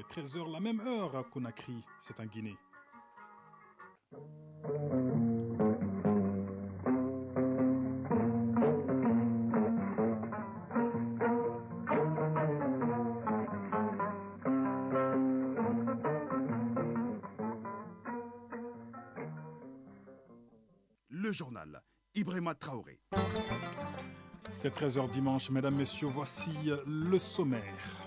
13 heures, la même heure à Conakry, c'est en Guinée. Le journal, Ibrahima Traoré. C'est 13 heures dimanche, mesdames, messieurs, voici le sommaire.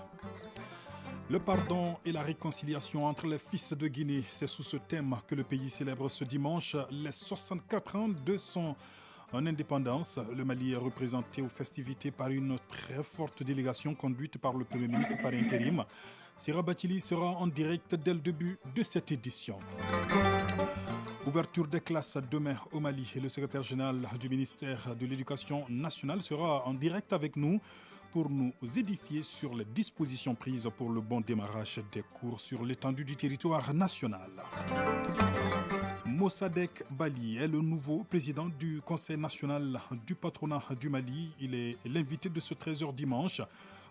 Le pardon et la réconciliation entre les fils de Guinée, c'est sous ce thème que le pays célèbre ce dimanche les 64 ans de son indépendance. Le Mali est représenté aux festivités par une très forte délégation conduite par le Premier ministre par intérim. Sira Batili sera en direct dès le début de cette édition. Ouverture des classes demain au Mali et le secrétaire général du ministère de l'Éducation nationale sera en direct avec nous pour nous édifier sur les dispositions prises pour le bon démarrage des cours sur l'étendue du territoire national. Mossadegh Bali est le nouveau président du Conseil national du patronat du Mali. Il est l'invité de ce 13h dimanche.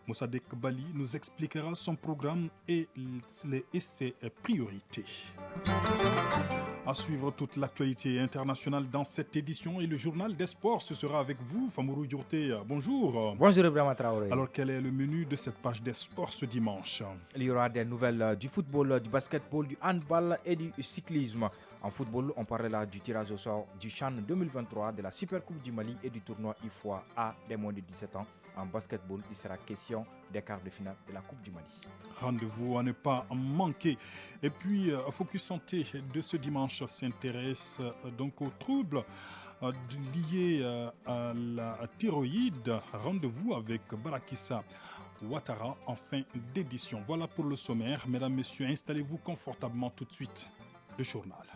Mossadegh Bali nous expliquera son programme et ses priorités. À suivre toute l'actualité internationale dans cette édition et le journal des sports, ce sera avec vous, Famourou Diorté. Bonjour. Bonjour Ibrahima Traoré. Alors quel est le menu de cette page des sports ce dimanche? Il y aura des nouvelles du football, du basketball, du handball et du cyclisme. En football, on parlera du tirage au sort du CHAN 2023, de la Super Coupe du Mali et du tournoi IFOA A des moins de 17 ans. En basketball, il sera question des quarts de finale de la Coupe du Mali. Rendez-vous à ne pas manquer. Et puis, Focus Santé de ce dimanche s'intéresse donc aux troubles liés à la thyroïde. Rendez-vous avec Barakissa Ouattara en fin d'édition. Voilà pour le sommaire. Mesdames, Messieurs, installez-vous confortablement tout de suite. Le journal.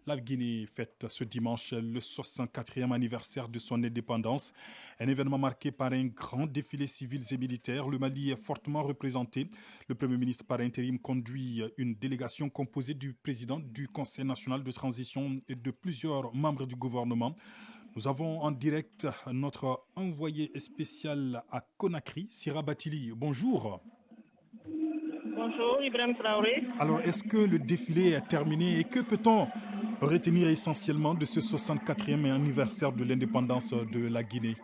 La Guinée fête ce dimanche le 64e anniversaire de son indépendance. Un événement marqué par un grand défilé civil et militaire. Le Mali est fortement représenté. Le Premier ministre par intérim conduit une délégation composée du président du Conseil national de transition et de plusieurs membres du gouvernement. Nous avons en direct notre envoyé spécial à Conakry, Sira Batili. Bonjour. Bonjour, Ibrahim Traoré. Alors, est-ce que le défilé est terminé et que peut-on retenir essentiellement de ce 64e anniversaire de l'indépendance de la Guinée?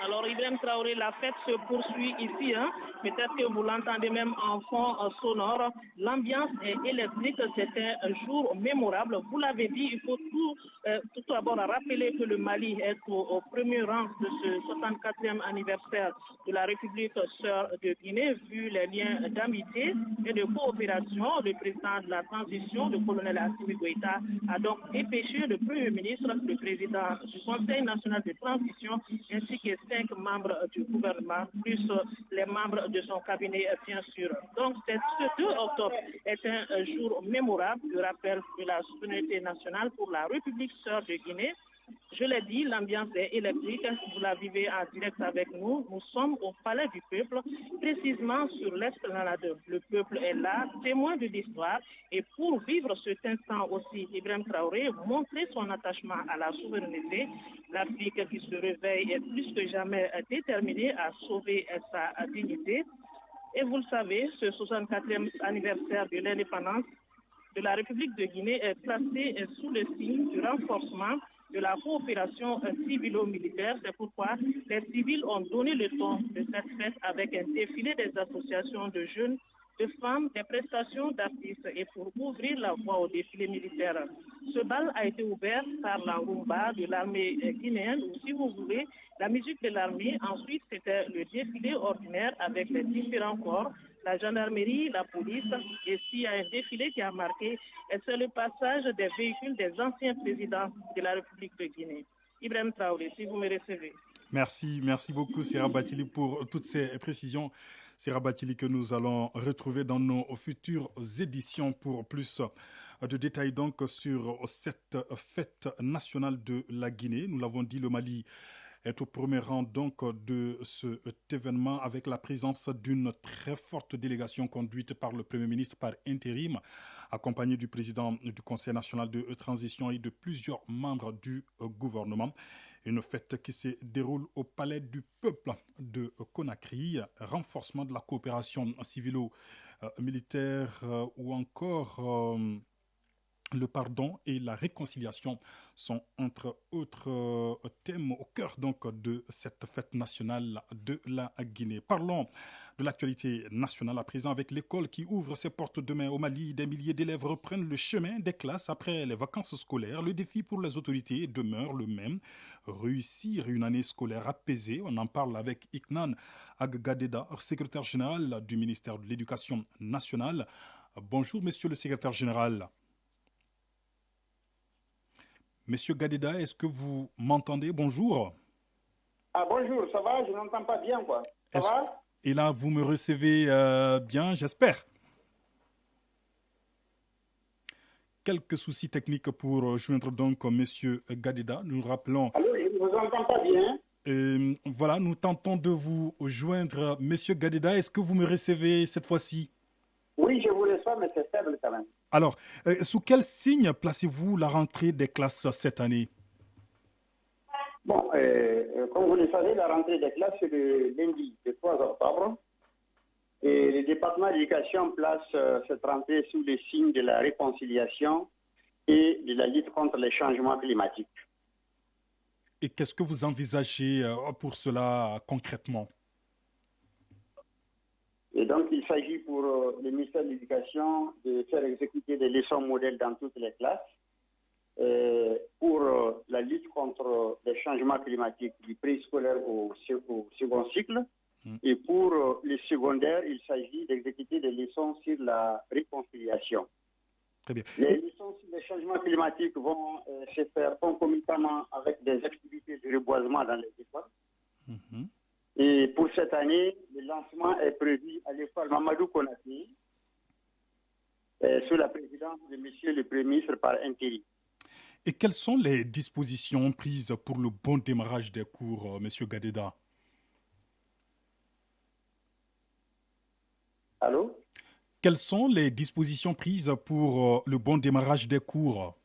Alors, Ibrahim Traoré, la fête se poursuit ici. Peut-être que vous l'entendez même en fond sonore. L'ambiance est électrique. C'était un jour mémorable. Vous l'avez dit, il faut tout d'abord rappeler que le Mali est au premier rang de ce 64e anniversaire de la République sœur de Guinée, vu les liens d'amitié et de coopération. Le président de la transition, le colonel Assimi Goïta, a donc dépêché le Premier ministre, le président du Conseil national de transition, ainsi que 5 membres du gouvernement, plus les membres de son cabinet, bien sûr. Donc, ce 2 octobre est un jour mémorable, le rappel de la souveraineté nationale pour la République sœur de Guinée. Je l'ai dit, l'ambiance est électrique. Vous la vivez en direct avec nous. Nous sommes au Palais du Peuple, précisément sur l'esplanade. Le peuple est là, témoin de l'histoire. Et pour vivre cet instant aussi, Ibrahim Traoré montrer son attachement à la souveraineté. L'Afrique qui se réveille est plus que jamais déterminée à sauver sa dignité. Et vous le savez, ce 64e anniversaire de l'indépendance de la République de Guinée est placé sous le signe du renforcement de la coopération civilo-militaire. C'est pourquoi les civils ont donné le ton de cette fête avec un défilé des associations de jeunes, de femmes, des prestations d'artistes et pour ouvrir la voie au défilé militaire. Ce bal a été ouvert par la rumba de l'armée guinéenne ou si vous voulez, la musique de l'armée. Ensuite, c'était le défilé ordinaire avec les différents corps, la gendarmerie, la police. Et s'il y a un défilé qui a marqué, c'est le passage des véhicules des anciens présidents de la République de Guinée. Ibrahim Traoré, si vous me recevez. Merci beaucoup Sira Batili pour toutes ces précisions. Sira Batili que nous allons retrouver dans nos futures éditions pour plus de détails donc sur cette fête nationale de la Guinée. Nous l'avons dit, le Mali est au premier rang donc de cet événement avec la présence d'une très forte délégation conduite par le Premier ministre par intérim, accompagné du président du Conseil national de transition et de plusieurs membres du gouvernement. Une fête qui se déroule au Palais du Peuple de Conakry. Renforcement de la coopération civilo-militaire ou encore le pardon et la réconciliation sont entre autres thèmes au cœur donc de cette fête nationale de la Guinée. Parlons de l'actualité nationale à présent avec l'école qui ouvre ses portes demain au Mali. Des milliers d'élèves reprennent le chemin des classes après les vacances scolaires. Le défi pour les autorités demeure le même, réussir une année scolaire apaisée. On en parle avec Iknan Aggadeda, secrétaire général du ministère de l'Éducation nationale. Bonjour monsieur le secrétaire général. Monsieur Gadeda, est-ce que vous m'entendez? Bonjour. Ah bonjour, ça va? Je n'entends pas bien quoi. Ça va? Et là, vous me recevez bien, j'espère. Quelques soucis techniques pour joindre donc monsieur Gadeda. Nous rappelons... Allô, je ne vous entends pas bien. Voilà, nous tentons de vous joindre monsieur Gadeda. Est-ce que vous me recevez cette fois-ci? Oui, je vous reçois, mais c'est faible quand même. Alors, sous quel signe placez-vous la rentrée des classes cette année? Bon, comme vous le savez, la rentrée des classes, c'est le lundi, le 3 octobre. Et le département de l'éducation place cette rentrée sous le signe de la réconciliation et de la lutte contre les changements climatiques. Et qu'est-ce que vous envisagez pour cela concrètement? Et donc, il s'agit pour le ministère de l'Éducation de faire exécuter des leçons modèles dans toutes les classes pour la lutte contre les changements climatiques du préscolaire au second cycle. Et pour les secondaires, il s'agit d'exécuter des leçons sur la réconciliation. Très bien. Les leçons sur les changements climatiques vont se faire concomitamment avec des activités de reboisement dans les écoles. Et pour cette année, le lancement est prévu à l'école Mamadou Konaté, sous la présidence de M. le Premier ministre par intérim. Et quelles sont les dispositions prises pour le bon démarrage des cours, M. Gadeda? Allô? Quelles sont les dispositions prises pour le bon démarrage des cours?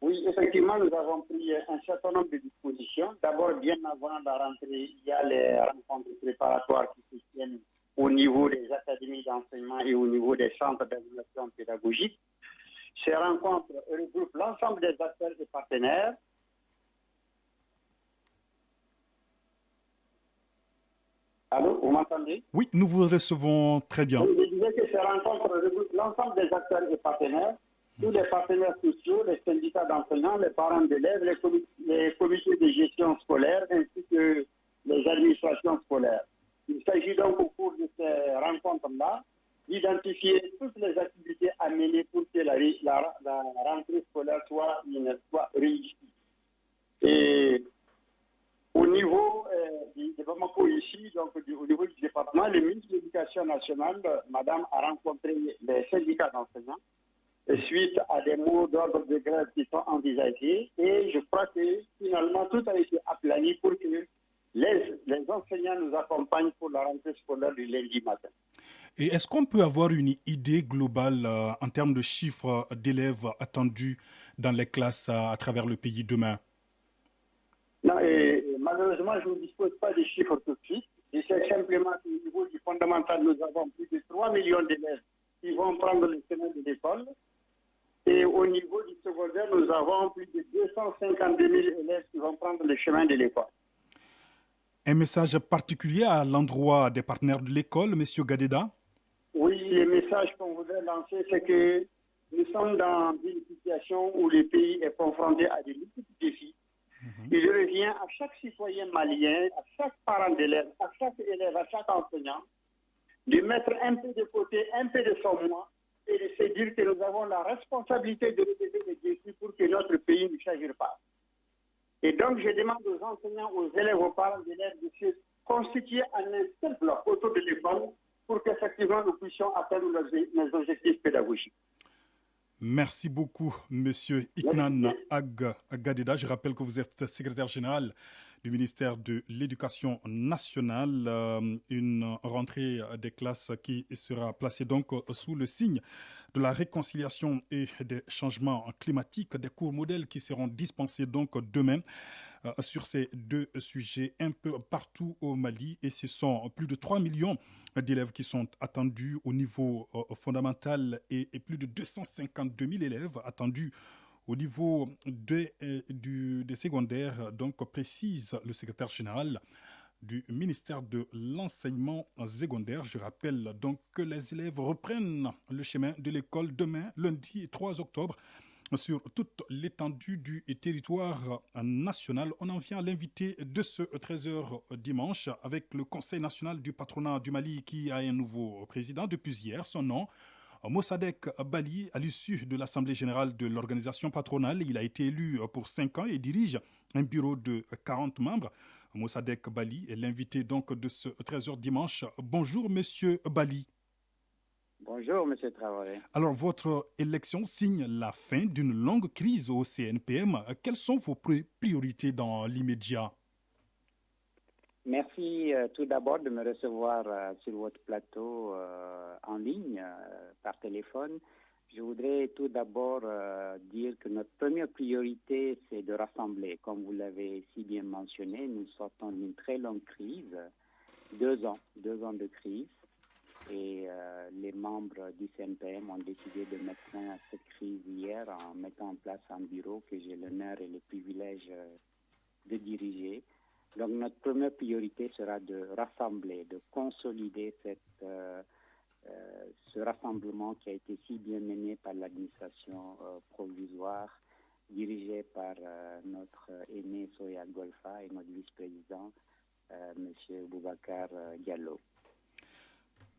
Oui, effectivement, nous avons pris un certain nombre de dispositions. D'abord, bien avant la rentrée, il y a les rencontres préparatoires qui se tiennent au niveau des académies d'enseignement et au niveau des centres d'évaluation pédagogique. Ces rencontres regroupent l'ensemble des acteurs et partenaires. Allô, vous m'entendez? Oui, nous vous recevons très bien. Je disais que ces rencontres regroupent l'ensemble des acteurs et partenaires, tous les partenaires sociaux, les syndicats d'enseignants, les parents d'élèves, les comités de gestion scolaire, ainsi que les administrations scolaires. Il s'agit donc au cours de ces rencontres-là d'identifier toutes les activités à mener pour que la rentrée scolaire soit réussie. Et au niveau de Bamako ici, donc au niveau du département, le ministre de l'Éducation nationale, madame, a rencontré les syndicats d'enseignants suite à des mots d'ordre de grève qui sont envisagés. Et je crois que finalement, tout a été aplani pour que les enseignants nous accompagnent pour la rentrée scolaire du lundi matin. Et est-ce qu'on peut avoir une idée globale en termes de chiffres d'élèves attendus dans les classes à travers le pays demain? Non, et malheureusement, je ne dispose pas des chiffres tout de suite. Je sais simplement qu'au niveau du fondamental, nous avons plus de 3 millions d'élèves qui vont prendre le chemin de l'école. Et au niveau du secondaire, nous avons plus de 252 000 élèves qui vont prendre le chemin de l'école. Un message particulier à l'endroit des partenaires de l'école, M. Gadeda? Oui, le message qu'on voudrait lancer, c'est que nous sommes dans une situation où le pays est confronté à de multiples défis. Il revient à chaque citoyen malien, à chaque parent d'élève, à chaque élève, à chaque enseignant, de mettre un peu de côté, un peu de son moi, et de se dire que nous avons la responsabilité de relever les défis pour que notre pays ne s'agisse pas. Et donc, je demande aux enseignants, aux élèves, aux parents d'élèves de se constituer en un seul bloc autour de l'école pour qu'effectivement nous puissions atteindre nos objectifs pédagogiques. Merci beaucoup, Monsieur Iknan Aggadeda. Je rappelle que vous êtes secrétaire général du ministère de l'Éducation nationale. Une rentrée des classes qui sera placée donc sous le signe de la réconciliation et des changements climatiques, des cours modèles qui seront dispensés donc demain sur ces deux sujets un peu partout au Mali et ce sont plus de 3 millions d'élèves qui sont attendus au niveau fondamental et plus de 252 000 élèves attendus au niveau des secondaires, donc précise le secrétaire général du ministère de l'enseignement secondaire. Je rappelle donc que les élèves reprennent le chemin de l'école demain, lundi 3 octobre, sur toute l'étendue du territoire national. On en vient à l'invité de ce 13h dimanche avec le Conseil national du patronat du Mali qui a un nouveau président depuis hier. Son nom, Mossadegh Bali, à l'issue de l'Assemblée générale de l'organisation patronale. Il a été élu pour 5 ans et dirige un bureau de 40 membres. Mossadegh Bali est l'invité donc de ce 13h dimanche. Bonjour, monsieur Bali. Bonjour, monsieur Traoré. Alors, votre élection signe la fin d'une longue crise au CNPM. Quelles sont vos priorités dans l'immédiat? Merci tout d'abord de me recevoir sur votre plateau en ligne, par téléphone. Je voudrais tout d'abord dire que notre première priorité, c'est de rassembler. Comme vous l'avez si bien mentionné, nous sortons d'une très longue crise, 2 ans de crise. Et les membres du CNPM ont décidé de mettre fin à cette crise hier en mettant en place un bureau que j'ai l'honneur et le privilège de diriger. Donc notre première priorité sera de rassembler, de consolider ce rassemblement qui a été si bien mené par l'administration provisoire, dirigée par notre aîné Soya Golfa et notre vice-président, M. Boubacar Diallo.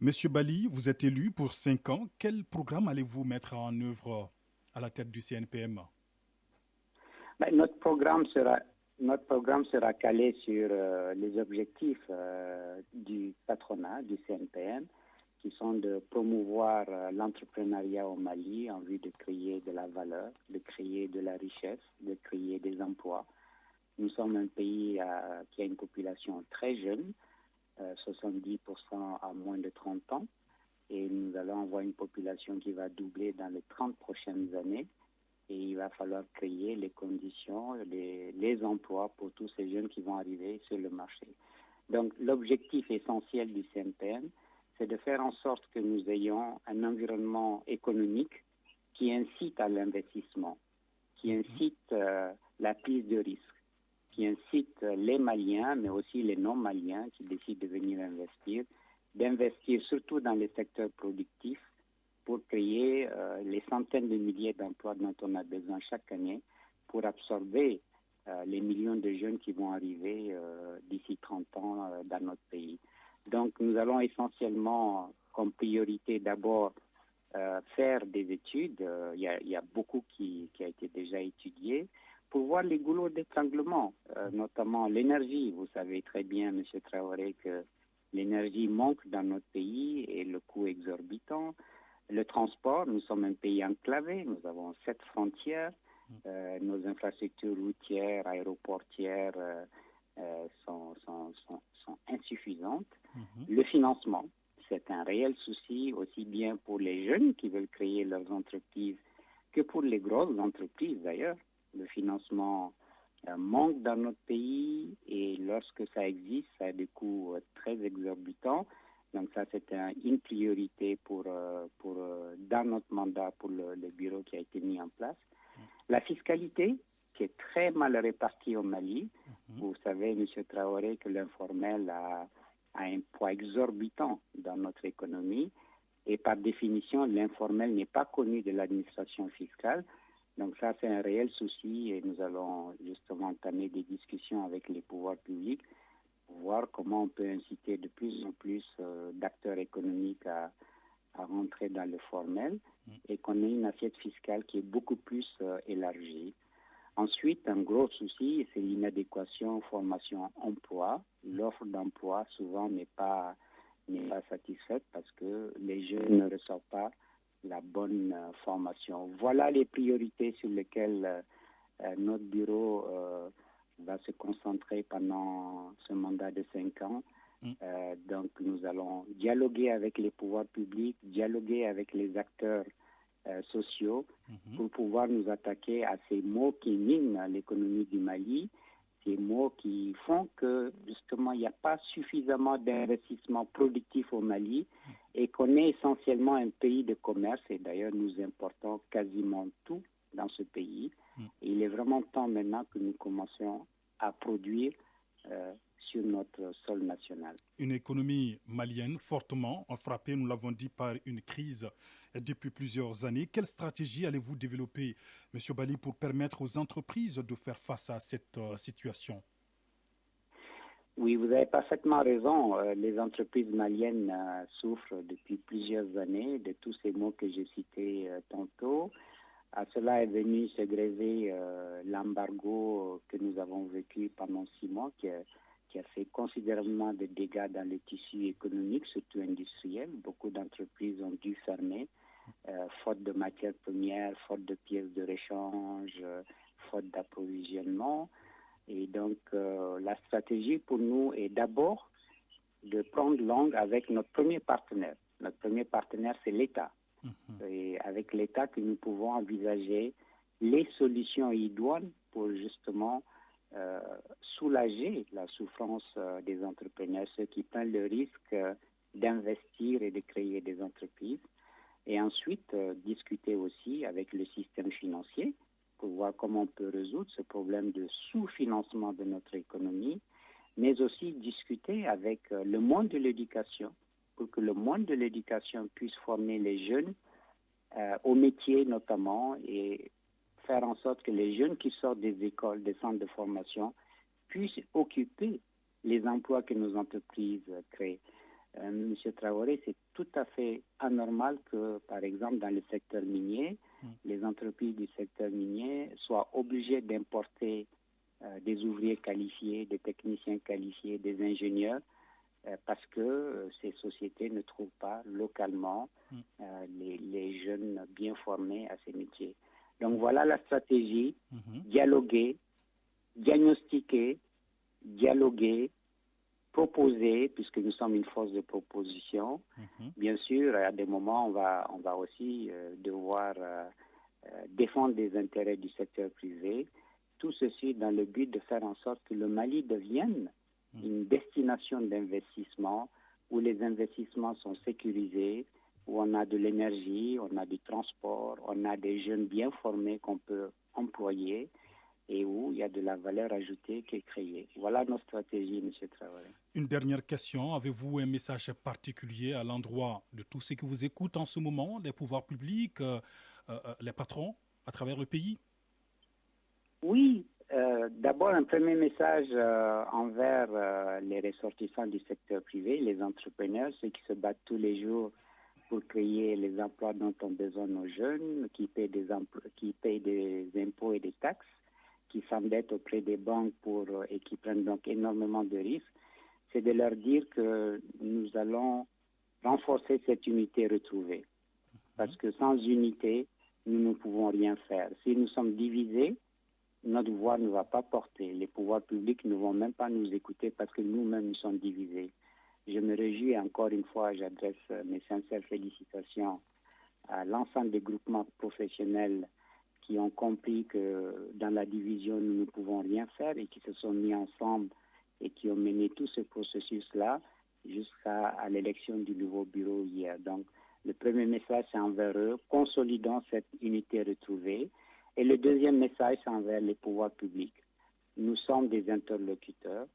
Monsieur Bali, vous êtes élu pour 5 ans. Quel programme allez-vous mettre en œuvre à la tête du CNPM? Notre programme sera calé sur les objectifs du patronat, du CNPM, qui sont de promouvoir l'entrepreneuriat au Mali en vue de créer de la valeur, de créer de la richesse, de créer des emplois. Nous sommes un pays qui a une population très jeune, 70% à moins de 30 ans, et nous allons avoir une population qui va doubler dans les 30 prochaines années. Et il va falloir créer les conditions, les emplois pour tous ces jeunes qui vont arriver sur le marché. Donc l'objectif essentiel du CNPM, c'est de faire en sorte que nous ayons un environnement économique qui incite à l'investissement, qui incite la prise de risque, qui incite les Maliens, mais aussi les non-Maliens qui décident de venir investir, d'investir surtout dans les secteurs productifs pour créer les centaines de milliers d'emplois dont on a besoin chaque année pour absorber les millions de jeunes qui vont arriver d'ici 30 ans dans notre pays. Donc nous allons essentiellement, comme priorité d'abord, faire des études. Il y a beaucoup qui a été déjà étudié pour voir les goulots d'étranglement, notamment l'énergie. Vous savez très bien, M. Traoré, que l'énergie manque dans notre pays et le coût exorbitant. Le transport, nous sommes un pays enclavé, nous avons 7 frontières, nos infrastructures routières, aéroportières sont insuffisantes. Le financement, c'est un réel souci aussi bien pour les jeunes qui veulent créer leurs entreprises que pour les grosses entreprises d'ailleurs. Le financement manque dans notre pays et lorsque ça existe, ça a des coûts très exorbitants. Donc ça, c'est une priorité dans notre mandat pour le bureau qui a été mis en place. La fiscalité, qui est très mal répartie au Mali. Vous savez, M. Traoré, que l'informel a un poids exorbitant dans notre économie. Et par définition, l'informel n'est pas connu de l'administration fiscale. Donc ça, c'est un réel souci et nous allons justement entamer des discussions avec les pouvoirs publics pour voir comment on peut inciter de plus en plus d'acteurs économiques à rentrer dans le formel et qu'on ait une assiette fiscale qui est beaucoup plus élargie. Ensuite, un gros souci, c'est l'inadéquation formation-emploi. L'offre d'emploi, souvent, n'est pas satisfaite parce que les jeunes ne reçoivent pas la bonne formation. Voilà les priorités sur lesquelles notre bureau va se concentrer pendant ce mandat de 5 ans. Donc, nous allons dialoguer avec les pouvoirs publics, dialoguer avec les acteurs sociaux pour pouvoir nous attaquer à ces maux qui minent l'économie du Mali. ces maux qui font que justement il n'y a pas suffisamment d'investissement productif au Mali et qu'on est essentiellement un pays de commerce et d'ailleurs nous importons quasiment tout dans ce pays. Et il est vraiment temps maintenant que nous commencions à produire sur notre sol national. Une économie malienne fortement frappée, nous l'avons dit, par une crise depuis plusieurs années. Quelle stratégie allez-vous développer, M. Bali, pour permettre aux entreprises de faire face à cette situation? Oui, vous avez parfaitement raison. Les entreprises maliennes souffrent depuis plusieurs années de tous ces maux que j'ai cités tantôt. À cela est venu se greffer l'embargo que nous avons vécu pendant 6 mois, qui a fait considérablement de dégâts dans le tissu économique, surtout industriel. Beaucoup d'entreprises ont dû fermer, faute de matières premières, faute de pièces de rechange, faute d'approvisionnement. Et donc, la stratégie pour nous est d'abord de prendre langue avec notre premier partenaire. Notre premier partenaire, c'est l'État. Et avec l'État que nous pouvons envisager les solutions idoines pour justement soulager la souffrance des entrepreneurs, ceux qui prennent le risque d'investir et de créer des entreprises. Et ensuite, discuter aussi avec le système financier pour voir comment on peut résoudre ce problème de sous-financement de notre économie, mais aussi discuter avec le monde de l'éducation pour que le monde de l'éducation puisse former les jeunes au métier notamment et faire en sorte que les jeunes qui sortent des écoles, des centres de formation puissent occuper les emplois que nos entreprises créent. Monsieur Traoré, c'est tout à fait anormal que, par exemple, dans le secteur minier, les entreprises du secteur minier soient obligées d'importer des ouvriers qualifiés, des techniciens qualifiés, des ingénieurs, parce que ces sociétés ne trouvent pas localement les jeunes bien formés à ces métiers. Donc voilà la stratégie, dialoguer, diagnostiquer, dialoguer, proposer, puisque nous sommes une force de proposition. Bien sûr, à des moments, on va aussi devoir défendre les intérêts du secteur privé. Tout ceci dans le but de faire en sorte que le Mali devienne une destination d'investissement où les investissements sont sécurisés, où on a de l'énergie, on a du transport, on a des jeunes bien formés qu'on peut employer et où il y a de la valeur ajoutée qui est créée. Voilà notre stratégie, M. Traoré. Une dernière question. Avez-vous un message particulier à l'endroit de tous ceux qui vous écoutent en ce moment, les pouvoirs publics, les patrons à travers le pays? Oui. D'abord, un premier message envers les ressortissants du secteur privé, les entrepreneurs, ceux qui se battent tous les jours pour créer les emplois dont ont besoin nos jeunes, qui payent des impôts et des taxes, qui s'endettent auprès des banques et qui prennent donc énormément de risques. C'est de leur dire que nous allons renforcer cette unité retrouvée. Parce que sans unité, nous ne pouvons rien faire. Si nous sommes divisés, notre voix ne va pas porter. Les pouvoirs publics ne vont même pas nous écouter parce que nous-mêmes nous sommes divisés. Je me réjouis encore une fois, j'adresse mes sincères félicitations à l'ensemble des groupements professionnels qui ont compris que dans la division, nous ne pouvons rien faire et qui se sont mis ensemble et qui ont mené tout ce processus-là jusqu'à l'élection du nouveau bureau hier. Donc, le premier message, c'est envers eux, consolidons cette unité retrouvée. Et le deuxième message, c'est envers les pouvoirs publics. Nous sommes des interlocuteurs.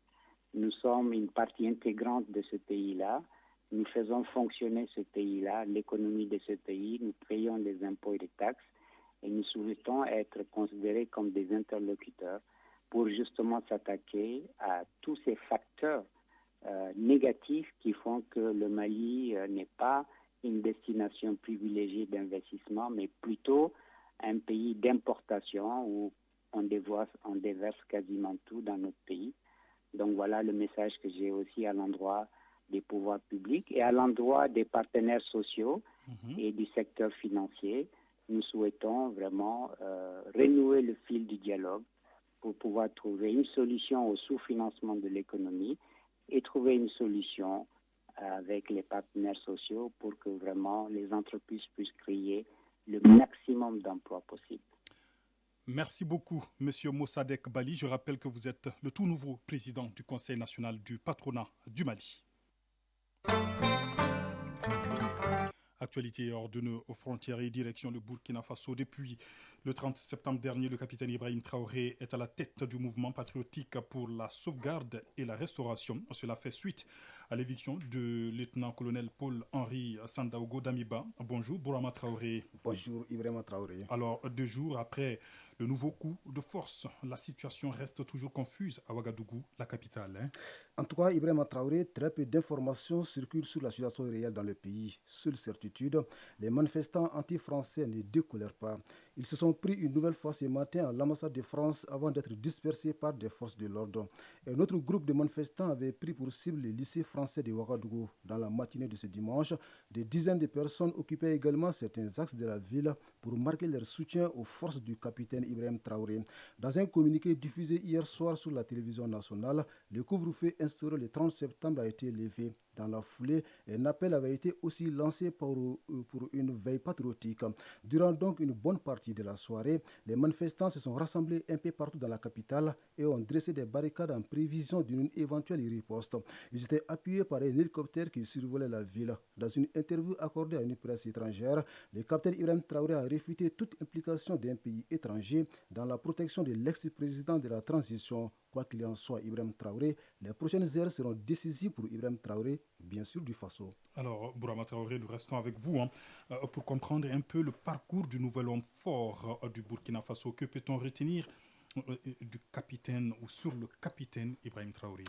Nous sommes une partie intégrante de ce pays-là. Nous faisons fonctionner ce pays-là, l'économie de ce pays. Nous payons des impôts et des taxes. Et nous souhaitons être considérés comme des interlocuteurs pour justement s'attaquer à tous ces facteurs négatifs qui font que le Mali n'est pas une destination privilégiée d'investissement, mais plutôt un pays d'importation où on déverse quasiment tout dans notre pays. Donc voilà le message que j'ai aussi à l'endroit des pouvoirs publics et à l'endroit des partenaires sociaux et du secteur financier. Nous souhaitons vraiment renouer le fil du dialogue pour pouvoir trouver une solution au sous-financement de l'économie et trouver une solution avec les partenaires sociaux pour que vraiment les entreprises puissent créer le maximum d'emplois possible. Merci beaucoup, Monsieur Mossadegh Bali. Je rappelle que vous êtes le tout nouveau président du Conseil national du patronat du Mali. Actualité hors de nos frontières et direction le Burkina Faso. Depuis le 30 septembre dernier, le capitaine Ibrahim Traoré est à la tête du mouvement patriotique pour la sauvegarde et la restauration. Cela fait suite à l'éviction du lieutenant-colonel Paul-Henri Sandaogo Damiba. Bonjour, Bourama Traoré. Bonjour, Ibrahim Traoré. Alors, 2 jours après le nouveau coup de force, la situation reste toujours confuse à Ouagadougou, la capitale. En tout cas, Ibrahim Traoré, très peu d'informations circulent sur la situation réelle dans le pays. Seule certitude, les manifestants anti-français ne décolèrent pas. Ils se sont pris une nouvelle fois ce matin à l'ambassade de France avant d'être dispersés par des forces de l'ordre. Un autre groupe de manifestants avait pris pour cible le lycée français de Ouagadougou. Dans la matinée de ce dimanche, des dizaines de personnes occupaient également certains axes de la ville pour marquer leur soutien aux forces du capitaine Ibrahim Traoré. Dans un communiqué diffusé hier soir sur la télévision nationale, le couvre-feu instauré le 30 septembre a été levé. Dans la foulée, un appel avait été aussi lancé pour une veille patriotique. Durant donc une bonne partie de la soirée, les manifestants se sont rassemblés un peu partout dans la capitale et ont dressé des barricades en prévision d'une éventuelle riposte. Ils étaient appuyés par un hélicoptère qui survolait la ville. Dans une interview accordée à une presse étrangère, le capitaine Ibrahim Traoré a réfuté toute implication d'un pays étranger dans la protection de l'ex-président de la transition. Quoi qu'il en soit, Ibrahim Traoré, les prochaines heures seront décisives pour Ibrahim Traoré, bien sûr du Faso. Alors, Bourama Traoré, nous restons avec vous pour comprendre un peu le parcours du nouvel homme fort du Burkina Faso. Que peut-on retenir du capitaine ou sur le capitaine Ibrahim Traoré?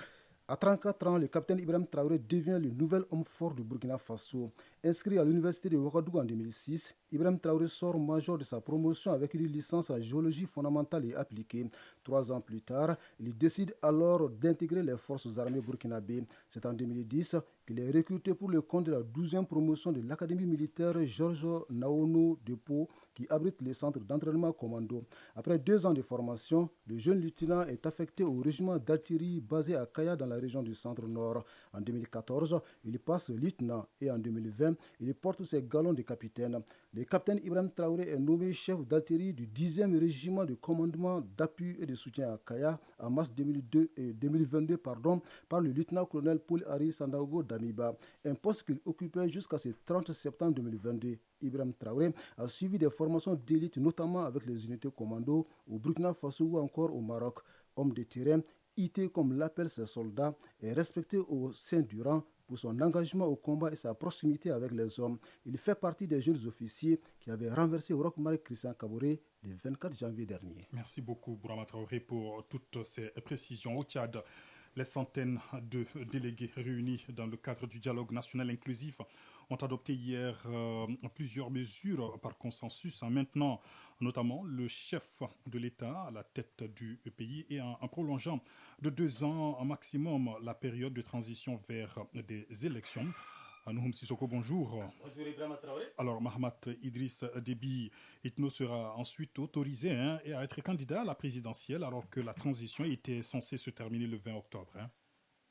À 34 ans, le capitaine Ibrahim Traoré devient le nouvel homme fort du Burkina Faso. Inscrit à l'université de Ouagadougou en 2006, Ibrahim Traoré sort major de sa promotion avec une licence en géologie fondamentale et appliquée. 3 ans plus tard, il décide alors d'intégrer les forces armées burkinabées. C'est en 2010 qu'il est recruté pour le compte de la 12e promotion de l'Académie militaire Georges Naono de Pau, qui abrite le centre d'entraînement commando. Après 2 ans de formation, le jeune lieutenant est affecté au régiment d'artillerie basé à Kaya dans la région du centre-nord. En 2014, il passe lieutenant et en 2020, il porte ses galons de capitaine. Le capitaine Ibrahim Traoré est nommé chef d'artillerie du 10e régiment de commandement d'appui et de soutien à Kaya en mars 2022 par le lieutenant-colonel Paul-Henri Sandaogo Damiba, un poste qu'il occupait jusqu'à ce 30 septembre 2022. Ibrahim Traoré a suivi des formations d'élite, notamment avec les unités commando au Burkina Faso ou encore au Maroc. Homme de terrain, IT comme l'appellent ses soldats, est respecté au sein du rang pour son engagement au combat et sa proximité avec les hommes. Il fait partie des jeunes officiers qui avaient renversé au Roch-Marc Christian Kaboré le 24 janvier dernier. Merci beaucoup, Bourama Traoré, pour toutes ces précisions. Au Tchad, les centaines de délégués réunis dans le cadre du dialogue national inclusif ont adopté hier plusieurs mesures par consensus, en maintenant notamment le chef de l'État à la tête du pays et en prolongeant de 2 ans au maximum la période de transition vers des élections. Nouhoum Sissoko, bonjour. Bonjour Ibrahim Traoré. Alors, Mahamat Idriss Déby Itno sera ensuite autorisé à être candidat à la présidentielle alors que la transition était censée se terminer le 20 octobre.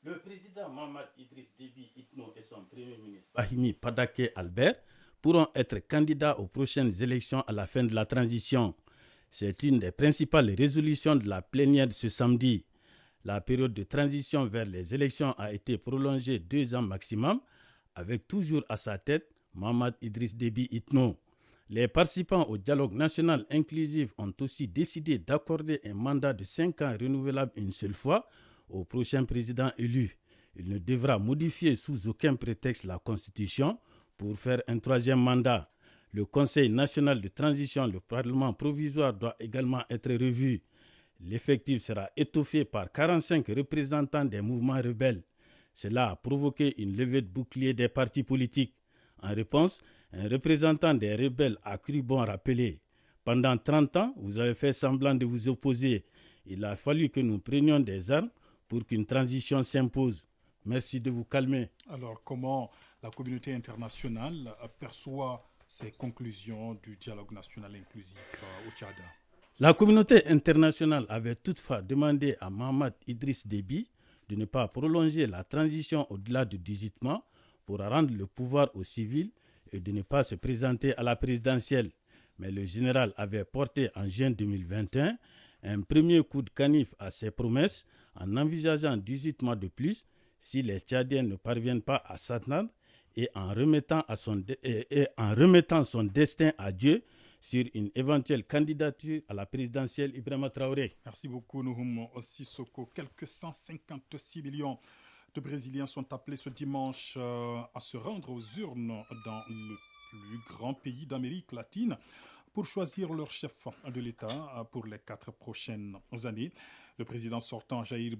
Le président Mahamat Idriss Déby Itno et son premier ministre Bahimi Padake Albert pourront être candidats aux prochaines élections à la fin de la transition. C'est une des principales résolutions de la plénière de ce samedi. La période de transition vers les élections a été prolongée 2 ans maximum, avec toujours à sa tête Mahamat Idriss Déby Itno. Les participants au dialogue national inclusif ont aussi décidé d'accorder un mandat de 5 ans renouvelable une seule fois au prochain président élu. Il ne devra modifier sous aucun prétexte la Constitution pour faire un 3e mandat. Le Conseil national de transition, le Parlement provisoire doit également être revu. L'effectif sera étoffé par 45 représentants des mouvements rebelles. Cela a provoqué une levée de bouclier des partis politiques. En réponse, un représentant des rebelles a cru bon rappeler. Pendant 30 ans, vous avez fait semblant de vous opposer. Il a fallu que nous prenions des armes pour qu'une transition s'impose. Merci de vous calmer. Alors, comment la communauté internationale perçoit ces conclusions du dialogue national inclusif au Tchad? La communauté internationale avait toutefois demandé à Mahamat Idriss Déby de ne pas prolonger la transition au-delà de 18 mois pour rendre le pouvoir aux civils et de ne pas se présenter à la présidentielle. Mais le général avait porté en juin 2021 un premier coup de canif à ses promesses en envisageant 18 mois de plus si les Tchadiens ne parviennent pas à s'entendre et en remettant son destin à Dieu sur une éventuelle candidature à la présidentielle Ibrahima Traoré. Merci beaucoup, Nouhoum Sissoko. Quelques 156 millions de Brésiliens sont appelés ce dimanche à se rendre aux urnes dans le plus grand pays d'Amérique latine pour choisir leur chef de l'État pour les 4 prochaines années. Le président sortant Jair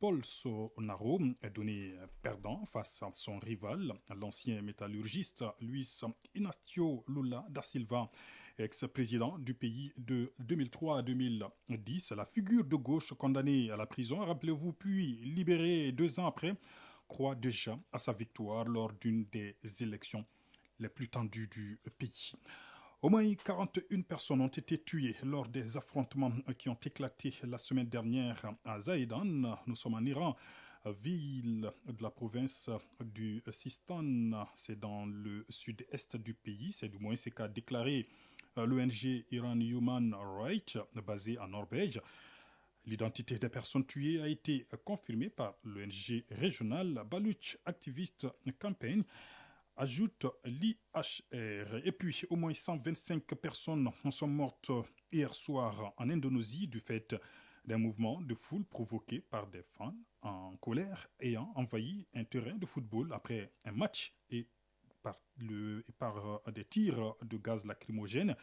Bolsonaro est donné perdant face à son rival, l'ancien métallurgiste Luis Inácio Lula da Silva, ex-président du pays de 2003 à 2010. La figure de gauche condamnée à la prison, rappelez-vous, puis libérée 2 ans après, croit déjà à sa victoire lors d'une des élections les plus tendues du pays. Au moins 41 personnes ont été tuées lors des affrontements qui ont éclaté la semaine dernière à Zahedan. Nous sommes en Iran, ville de la province du Sistan. C'est dans le sud-est du pays. C'est du moins ce qu'a déclaré l'ONG Iran Human Rights, basée en Norvège. L'identité des personnes tuées a été confirmée par l'ONG régionale Baluch Activist Campaign, ajoute l'IHR. Et puis, au moins 125 personnes sont mortes hier soir en Indonésie du fait d'un mouvement de foule provoqué par des fans en colère ayant envahi un terrain de football après un match et par des tirs de gaz lacrymogène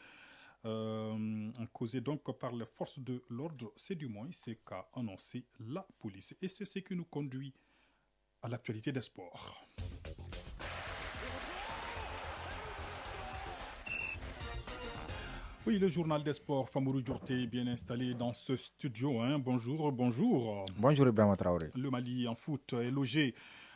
causés donc par les forces de l'ordre. C'est du moins ce qu'a annoncé la police. Et c'est ce qui nous conduit à l'actualité des sports. Oui, le journal des sports, Famourou Djourté, bien installé dans ce studio. Bonjour. Bonjour Ibrahima Traoré. Le Mali en foot est logé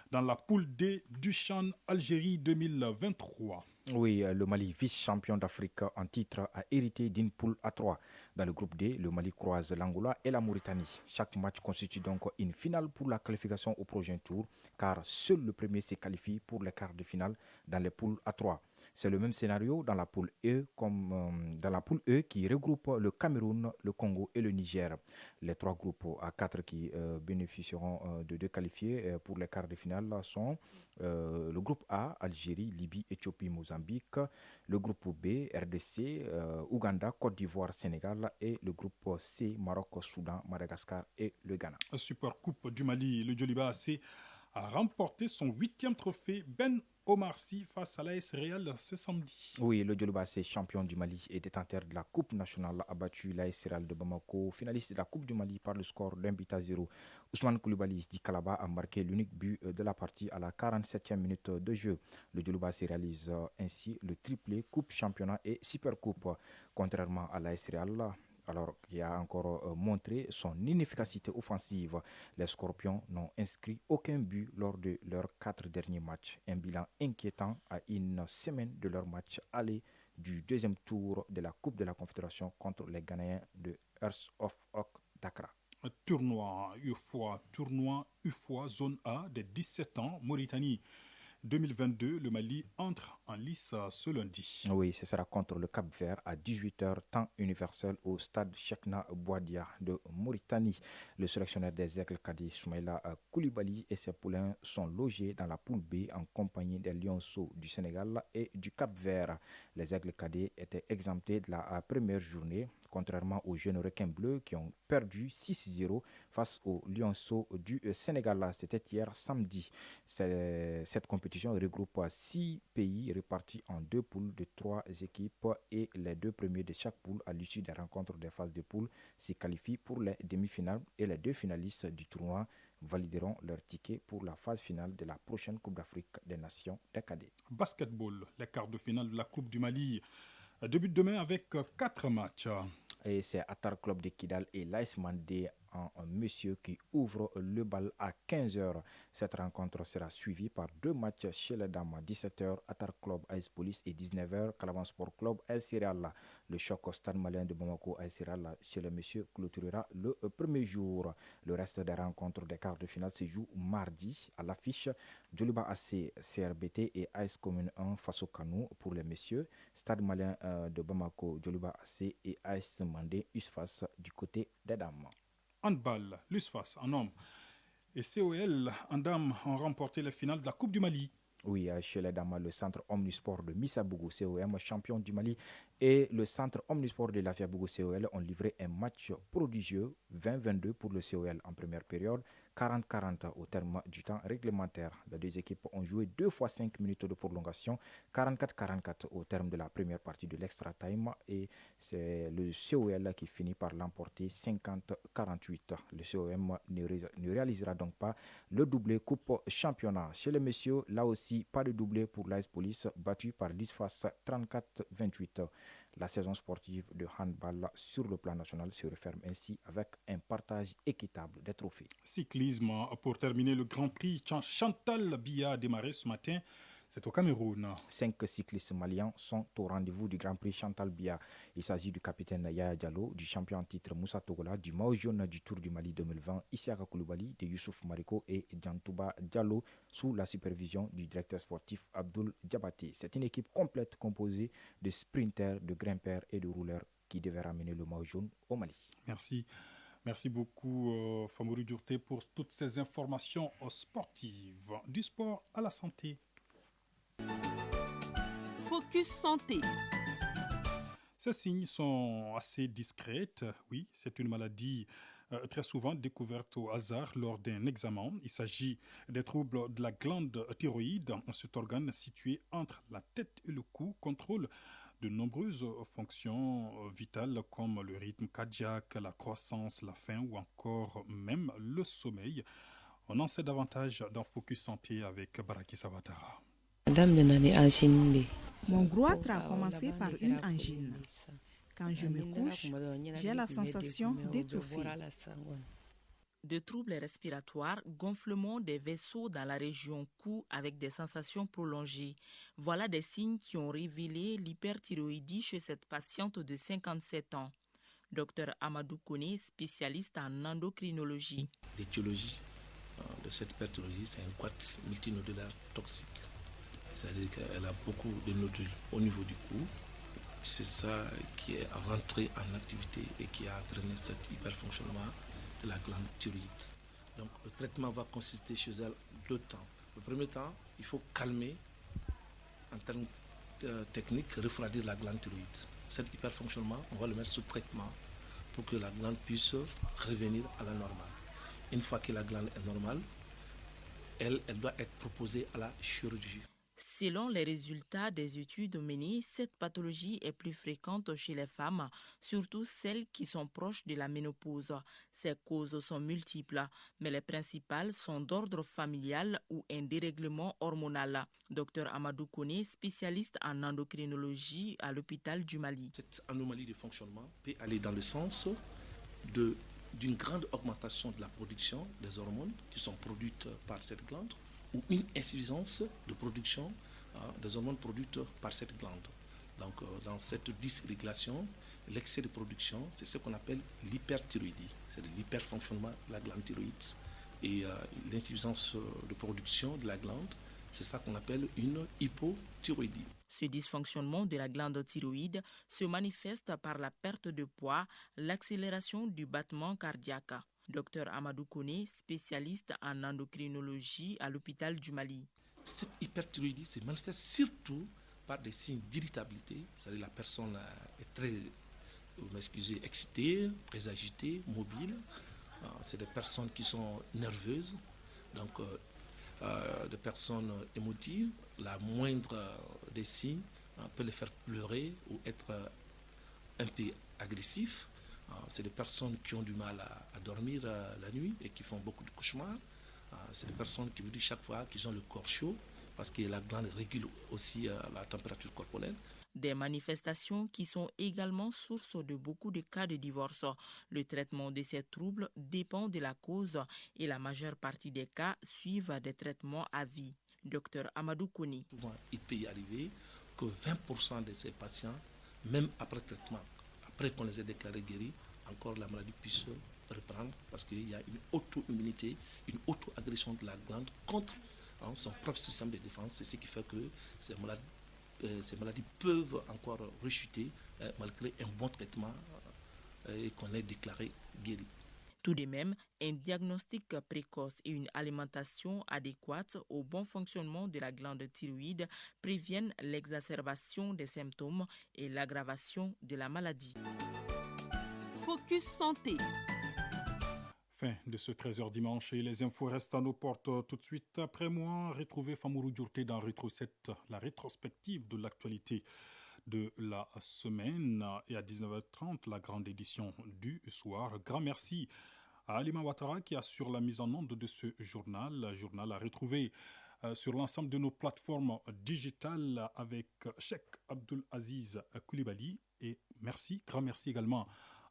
dans la poule D du CHAN Algérie 2023. Oui, le Mali, vice-champion d'Afrique en titre, a hérité d'une poule à 3. Dans le groupe D, le Mali croise l'Angola et la Mauritanie. Chaque match constitue donc une finale pour la qualification au prochain tour, car seul le premier se qualifie pour les quarts de finale dans les poules à 3. C'est le même scénario dans la poule E, comme dans la poule E qui regroupe le Cameroun, le Congo et le Niger. Les 3 groupes à 4 qui bénéficieront de 2 qualifiés pour les quarts de finale sont le groupe A, Algérie, Libye, Éthiopie, Mozambique, le groupe B, RDC, Ouganda, Côte d'Ivoire, Sénégal et le groupe C, Maroc, Soudan, Madagascar et le Ghana. Super Coupe du Mali, le Djoliba AC a remporté son 8e trophée Ben Omar Sy face à l'AS Real ce samedi. Oui, le Djoliba AC, champion du Mali et détenteur de la Coupe nationale, a battu l'AS Real de Bamako, finaliste de la Coupe du Mali par le score d'1-0. Ousmane Koulibaly du Kalaba a marqué l'unique but de la partie à la 47e minute de jeu. Le Djoliba AC réalise ainsi le triplé Coupe, Championnat et Super Coupe, contrairement à l'AS Real, alors qu'il a encore montré son inefficacité offensive. Les Scorpions n'ont inscrit aucun but lors de leurs 4 derniers matchs. Un bilan inquiétant à une semaine de leur match aller du 2e tour de la Coupe de la Confédération contre les Ghanéens de Hearts of Oak Dakar. Tournoi UFOA zone A des 17 ans, Mauritanie 2022, le Mali entre en lice ce lundi. Oui, ce sera contre le Cap-Vert à 18h, temps universel au stade Cheikhna Bouadia de Mauritanie. Le sélectionneur des Aigles Kadi, Soumaïla Koulibaly et ses poulains sont logés dans la poule B en compagnie des Lionceaux du Sénégal et du Cap-Vert. Les Aigles Kadi étaient exemptés de la première journée, contrairement aux jeunes requins bleus qui ont perdu 6-0 face aux Lionceaux du Sénégal. C'était hier samedi. Cette compétition regroupe 6 pays répartis en 2 poules de 3 équipes et les 2 premiers de chaque poule à l'issue des rencontres des phases de poule se qualifient pour les demi-finales et les 2 finalistes du tournoi valideront leur ticket pour la phase finale de la prochaine Coupe d'Afrique des Nations des cadets. Basketball, les quarts de finale de la Coupe du Mali débutent demain avec 4 matchs. Et c'est Attar Club de Kidal et l'AS Mandé en messieurs qui ouvre le bal à 15h. Cette rencontre sera suivie par 2 matchs chez les dames à 17h, Atar Club AS Police et 19h, Calaban Sport Club AS Sirala. Le choc au Stade Malien de Bamako AS Sirala chez les messieurs clôturera le premier jour. Le reste des rencontres des quarts de finale se joue mardi à l'affiche Djoliba AC CRBT et AS Commune 1 Faso Kanou pour les messieurs, Stade Malien de Bamako Djoliba AC et AS Mandé USFAS du côté des dames. Handball, l'USFAS en hommes et COL en dames ont remporté la finale de la Coupe du Mali. Oui, chez les dames, le centre Omnisport de Missabougou COM, champion du Mali, et le centre Omnisport de Lafiabougou COL ont livré un match prodigieux, 20-22 pour le COL en première période, 40-40 au terme du temps réglementaire. Les 2 équipes ont joué 2 fois 5 minutes de prolongation, 44-44 au terme de la première partie de l'extra time, et c'est le COL qui finit par l'emporter 50-48. Le COM ne réalisera donc pas le doublé coupe championnat. Chez les messieurs, là aussi, pas de doublé pour l'AS Police, battu par l'ISFAS 34-28. La saison sportive de handball sur le plan national se referme ainsi avec un partage équitable des trophées. Cyclisme, pour terminer, le Grand Prix Chantal Biya a démarré ce matin. C'est au Cameroun. 5 cyclistes maliens sont au rendez-vous du Grand Prix Chantal Biya. Il s'agit du capitaine Yaya Diallo, du champion en titre Moussa Togola, du maillot jaune du Tour du Mali 2020, Isiaka Koulibaly, de Youssouf Mariko et Djantouba Diallo, sous la supervision du directeur sportif Abdoul Diabaté. C'est une équipe complète composée de sprinters, de grimpeurs et de rouleurs qui devait ramener le maillot jaune au Mali. Merci. Merci beaucoup, Famourou Djourté, pour toutes ces informations sportives. Du sport à la santé. Focus santé. Ces signes sont assez discrets. Oui, c'est une maladie très souvent découverte au hasard lors d'un examen. Il s'agit des troubles de la glande thyroïde. Cet organe situé entre la tête et le cou contrôle de nombreuses fonctions vitales comme le rythme cardiaque, la croissance, la faim ou encore même le sommeil. On en sait davantage dans Focus Santé avec Baraki Savatara. Mon goitre a commencé par une angine. Quand je me couche, j'ai la sensation d'étouffer. De troubles respiratoires, gonflement des vaisseaux dans la région cou avec des sensations prolongées. Voilà des signes qui ont révélé l'hyperthyroïdie chez cette patiente de 57 ans. Dr Amadou Kone, spécialiste en endocrinologie. L'étiologie de cette hyperthyroïdie, c'est un quat multinodulaire toxique. C'est-à-dire qu'elle a beaucoup de nodules au niveau du cou. C'est ça qui est rentré en activité et qui a entraîné cet hyperfonctionnement de la glande thyroïde. Donc le traitement va consister chez elle 2 temps. Le premier temps, il faut calmer, en termes techniques, refroidir la glande thyroïde. Cet hyperfonctionnement, on va le mettre sous traitement pour que la glande puisse revenir à la normale. Une fois que la glande est normale, elle doit être proposée à la chirurgie. Selon les résultats des études menées, cette pathologie est plus fréquente chez les femmes, surtout celles qui sont proches de la ménopause. Ces causes sont multiples, mais les principales sont d'ordre familial ou un dérèglement hormonal. Dr Amadou Kone, spécialiste en endocrinologie à l'hôpital du Mali. Cette anomalie de fonctionnement peut aller dans le sens d'une grande augmentation de la production des hormones qui sont produites par cette glande, ou une insuffisance de production des hormones produites par cette glande. Donc dans cette dysrégulation, l'excès de production, c'est ce qu'on appelle l'hyperthyroïdie, c'est l'hyperfonctionnement de la glande thyroïde. Et l'insuffisance de production de la glande, c'est ça qu'on appelle une hypothyroïdie. Ce dysfonctionnement de la glande thyroïde se manifeste par la perte de poids, l'accélération du battement cardiaque. Dr Amadou Kone, spécialiste en endocrinologie à l'hôpital du Mali. Cette hyperthyroïdie se manifeste surtout par des signes d'irritabilité, c'est-à-dire la personne est très, excitée, très agitée, mobile. C'est des personnes qui sont nerveuses, donc des personnes émotives. La moindre des signes peut les faire pleurer ou être un peu agressif. C'est des personnes qui ont du mal à dormir la nuit et qui font beaucoup de cauchemars. C'est des personnes qui vous disent chaque fois qu'ils ont le corps chaud parce que la glande régule aussi la température corporelle. Des manifestations qui sont également source de beaucoup de cas de divorce. Le traitement de ces troubles dépend de la cause et la majeure partie des cas suivent des traitements à vie. Dr Amadou Kouni. Souvent, il peut y arriver que 20% de ces patients, même après traitement, après qu'on les ait déclarés guéris, encore la maladie puisse reprendre parce qu'il y a une auto-immunité, une auto-agression de la glande contre son propre système de défense. C'est ce qui fait que ces maladies peuvent encore rechuter malgré un bon traitement et qu'on ait déclaré guéri. Tout de même, un diagnostic précoce et une alimentation adéquate au bon fonctionnement de la glande thyroïde préviennent l'exacerbation des symptômes et l'aggravation de la maladie. Focus Santé. Fin de ce 13h dimanche et les infos restent à nos portes tout de suite. Après moi, retrouvez Famourou Djourté dans Rétro 7, la rétrospective de l'actualité de la semaine, et à 19h30, la grande édition du soir. Grand merci à Alima Ouattara qui assure la mise en onde de ce journal. Journal à retrouver sur l'ensemble de nos plateformes digitales avec Cheikh Abdul Aziz Koulibaly. Et merci, grand merci également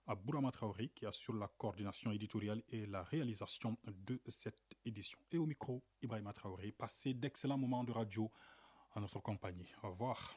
à Bourama Traoré qui assure la coordination éditoriale et la réalisation de cette édition. Et au micro, Ibrahima Traoré. Passez d'excellents moments de radio en notre compagnie. Au revoir.